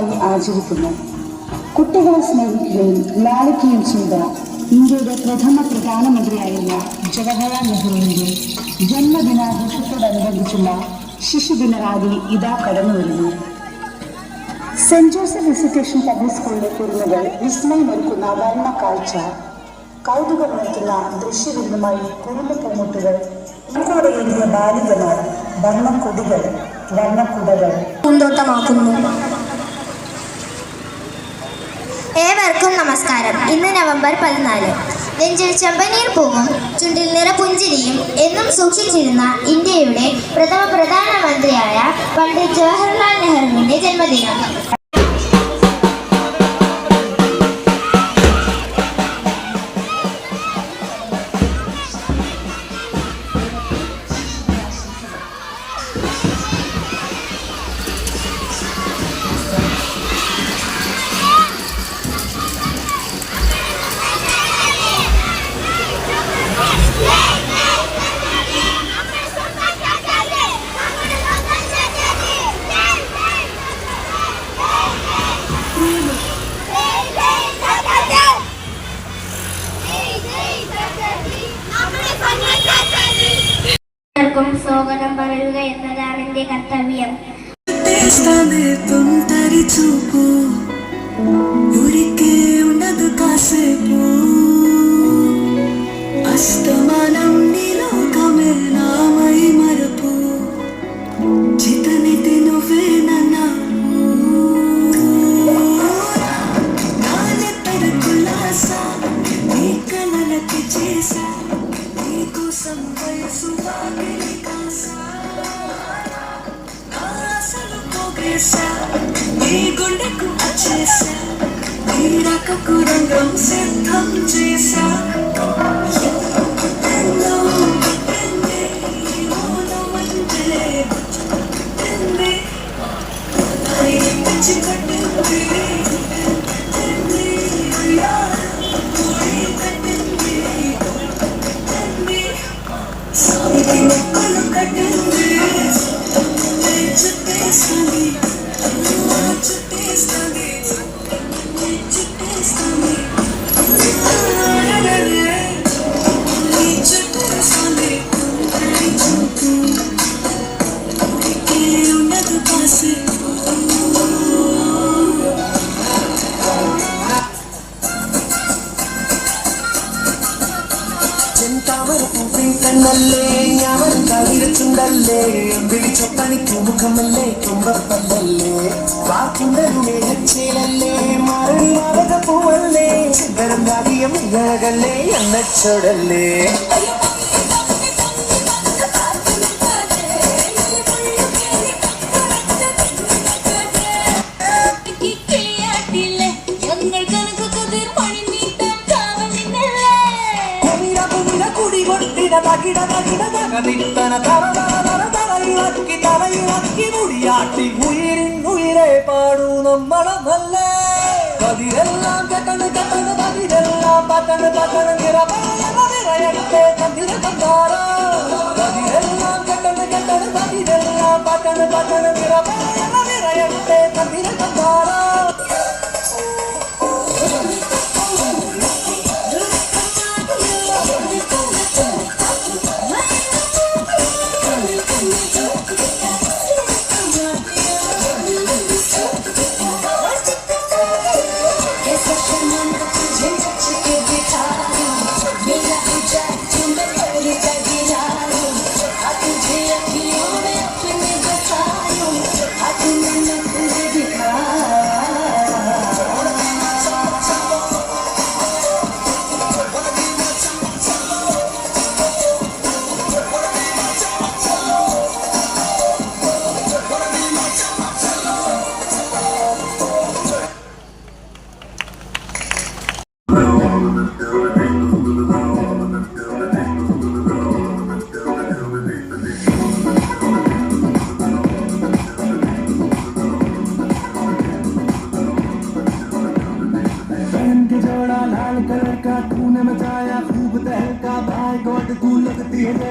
ദിനമായി ആചരിക്കുന്നു. കുട്ടികളെ സ്നേഹിക്കുകയും ലാളിക്കുകയും ചെയ്ത ഇന്ത്യയുടെ പ്രഥമ പ്രധാനമന്ത്രിയായിരുന്ന ജവഹർലാൽ നെഹ്റുവിന്റെ ജന്മദിനാഘോഷത്തോടനുബന്ധിച്ചുള്ള ശിശുദിന റാലി ഇതാ കടന്നു വരുന്നു. സെന്റ് ജോസഫ് റെസിഡൻഷ്യൽ പബ്ലിക് സ്കൂളിലെ കുരുന്നുകൾ വിസ്മയമൊരുക്കുന്ന വർണ്ണ കാഴ്ച, കൗതുകമുണർത്തുന്ന ദൃശ്യവിരുന്നുമായി കുടുംബ പൂമുട്ടുകൾ, ഇങ്ങോടെ എഴുതിയ ബാലികമാർ, വർണ്ണക്കൊടികൾ, വർണ്ണക്കുടകൾ പൂന്തോട്ടമാക്കുന്നു. ഏവർക്കും നമസ്കാരം. ഇന്ന് നവംബർ 14. നെഞ്ചിൽ ചെമ്പനീർ പൂവും ചുണ്ടിൽ നിറപുഞ്ചിരിയും എന്നും സൂക്ഷിച്ചിരുന്ന ഇന്ത്യയുടെ പ്രഥമ പ്രധാനമന്ത്രിയായ പണ്ഡിറ്റ് ജവഹർലാൽ നെഹ്റുവിന്റെ ജന്മദിനം. സ്വാഗതം പറയുക എന്നതാണ് എന്റെ കർത്തവ്യം. అస్తమానం నీలో కమెనామై మరపు చితనితి నువ్వే నన్నావు నానెత్తర కులాస నీ కలలకి చేసా నీకోసం వయసు వాకిలి కాసా నా ఆశలు పోగేసా నీ గుండెకు వచ్చేసా నీ రకకు రంగం సిద్ధం చేసా കണ്ണല്ലേ ഞാൻ കവിരച്ചുണ്ടല്ലേ വിളിച്ചൊപ്പനി തുമുഖമല്ലേ തുമ്പപ്പല്ലല്ലേ വാക്കുണ്ടല്ലേ ഹച്ചേലല്ലേ മറണി മറക പൂവല്ലേ ചിന്തരം രാഗിയം ഇഴകല്ലേ എണ്ണച്ചൊടല്ലേ മുടിയാട്ടി ഉയിരിൻ ഉയിരെ പാടൂ നമ്മളമല്ലേ പതിരെല്ലാം കട്ടണ് കട്ടണ് പതിരെല്ലാം പട്ടണ് പട്ടണ് നിറയട്ടെ തന്നിര തന്താര പതിരെല്ലാം കട്ടണ് കട്ടണ് പതിരെല്ലാം പട്ടണ് പട്ടണ് നിറയട്ടെ തന്നിര തന്താര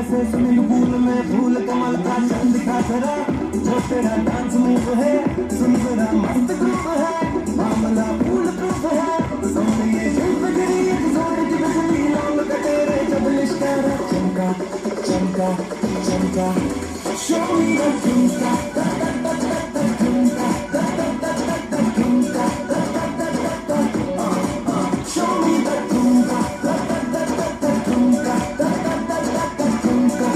जैसे स्विमिंग पूल में फूल कमल का चंद दिखा जरा तेरा डांस मूव है, सुन जरा मस्त ग्रुप है, मामला फूल प्रूफ है, सोनिए जिंदगी एक जोड़ी की बिजली लाल कटेरे जब लिश्कारा चमका चमका चमका, show me the झुमका झुमका झुमका, show me the झुमका झुमका झुमका।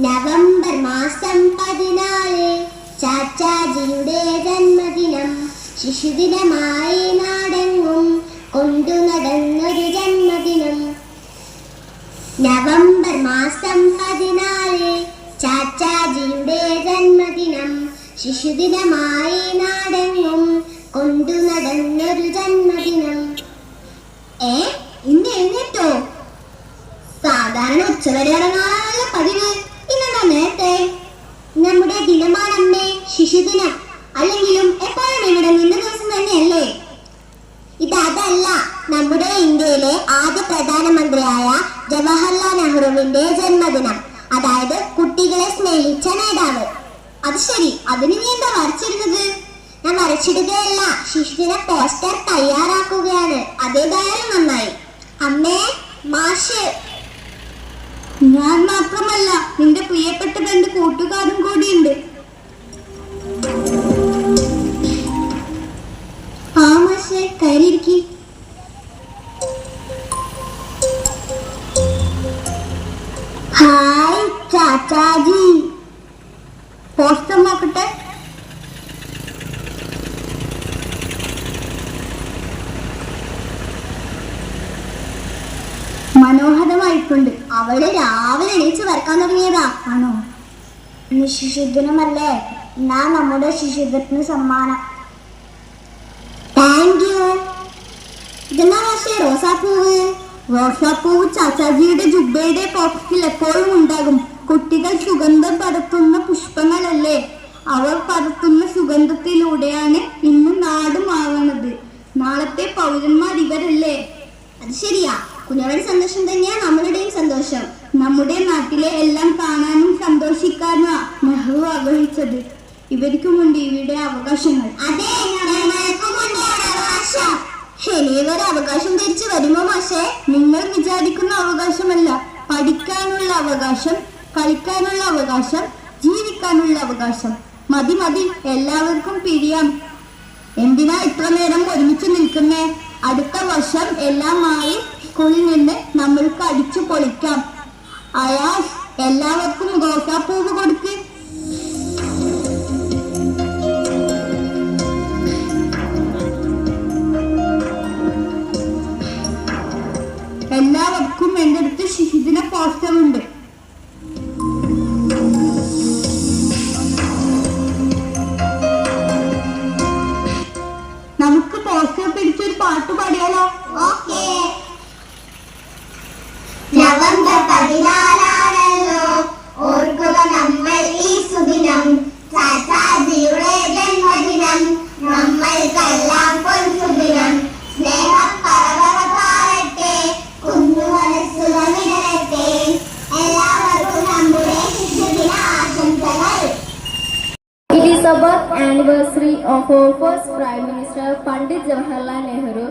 നവംബർ മാസം 14 ചാച്ചാജിയുടെ ജന്മദിനം. ശിശുദിനമായി നാടെങ്ങും കൊണ്ടു നടന്നൊരു ജന്മദിനം. നവംബർ മാസം 14 ചാച്ചാജിയുടെ ജന്മദിനം. ശിശുദിനമായി നാടെങ്ങും കൊണ്ടു നടന്നൊരു ജന്മദിനം. ഇന്ന് എഴുന്നേറ്റോ? സാധാരണ ഉച്ചവരെ ഇറങ്ങാനുള്ള പതിവ്, ഇന്നെന്താ നേരത്തെ? നമ്മുടെ ദിനമാണമ്മേ ശിശുദിനം. അല്ലെങ്കിലും എപ്പോഴും ഇവിടെ നിന്ന ദിവസം തന്നെയല്ലേ ഇതല്ല. നമ്മുടെ ഇന്ത്യയിലെ ആദ്യ പ്രധാനമന്ത്രിയായ ജവഹർലാൽ നെഹ്റുവിന്റെ ജന്മദിനം. അതായത് കുട്ടികളെ സ്നേഹിച്ച നേതാവ്. അത് ശരി, അതിന് നീ എന്താ വരച്ചിരുന്നത്? ഞാൻ വരച്ചിടുകയല്ല, ശിശുദിന പോസ്റ്റർ തയ്യാറാക്കുകയാണ്. അതേതായാലും നന്നായി. അമ്മേ, മാഷ്. ഞാൻ മാത്രമല്ല, നിന്റെ പ്രിയപ്പെട്ട 2 കൂട്ടുകാരും കൂടിയുണ്ട്. ആ മാഷെ, കയറിയിരിക്കി. ഹായ് ചാച്ചാജി. പോസ്റ്റർ നോക്കട്ടെ. മനോഹരമായിട്ടുണ്ട്. അവള് രാവിലെ എണീച്ച് വരക്കാൻ തുടങ്ങിയതാ. ആണോ? ഇന്ന് ശിശുദിനമല്ലേ? ഞാൻ നമ്മുടെ ശിശുദിനത്തിന് സമ്മാനം. Thank you. ഇതെന്നാ പക്ഷേ റോസാപ്പൂവ്? റോസാപ്പൂവ് ചാച്ചാജിയുടെ ജുബയുടെ പോക്കറ്റിൽ എപ്പോഴും ഉണ്ടാകും. കുട്ടികൾ സുഗന്ധം പരത്തുന്ന പുഷ്പങ്ങളല്ലേ, അവർ പരത്തുന്ന സുഗന്ധത്തിലൂടെയാണ് ഇന്ന് നാട് മാറുന്നത്. നാളത്തെ പൗരന്മാർ ഇവരല്ലേ. അത് ശരിയാ, കുഞ്ഞവരുടെ സന്തോഷം തന്നെയാ നമ്മളുടെയും സന്തോഷം. നമ്മുടെ നാട്ടിലെ എല്ലാം കാണാനും സന്തോഷിക്കാനുമാ നെഹ്റു ആഗ്രഹിച്ചത്. ഇവർക്കുമുണ്ട് ഇവിടെ അവകാശങ്ങൾ. അതെ, ഞങ്ങൾക്കുമുണ്ട് അവകാശം. ഇനിയൊരു അവകാശം തിരിച്ചു വരുമോ മാഷേ? നിങ്ങൾ വിചാരിക്കുന്ന അവകാശമല്ല, പഠിക്കാനുള്ള അവകാശം, കളിക്കാനുള്ള അവകാശം, ജീവിക്കാനുള്ള അവകാശം. മതി മതി, എല്ലാവർക്കും പിരിയാം. എന്തിനാ ഇത്ര നേരം ഒരുമിച്ച് നിൽക്കുന്നേ? അടുത്ത വർഷം എല്ലാം മാറി സ്കൂളിൽ നിന്ന് നമ്മൾക്ക് അടിച്ചു പൊളിക്കാം. അയാസ്, എല്ലാവർക്കും റോസാപ്പൂവ് കൊടുക്ക്. എല്ലാവർക്കും എൻ്റെ അടുത്ത് ശിശുദിന പോസ്റ്റർ ഉണ്ട്. നമുക്ക് പോസ്റ്റർ പിടിച്ചൊരു പാട്ട് പാടിയാലോ? ഓക്കേ. നവംബർ 14 ഓർക്കുക നമ്മൾ ഈ സുദിനം, ചാച്ചാജിയുടെ ജന്മദിനം. നമ്മൾക്കെല്ലാം പൊൻസുദിനം. സ്നേഹം പറവറപ്പാറട്ടെ, കുഞ്ഞു മനസ്സുകൾ വിടരട്ടെ. എല്ലാവർക്കും നമ്മുടെ ശിശുദിന ആശംസകൾ. It is the birth anniversary of our first Prime Minister Pandit Jawaharlal Nehru.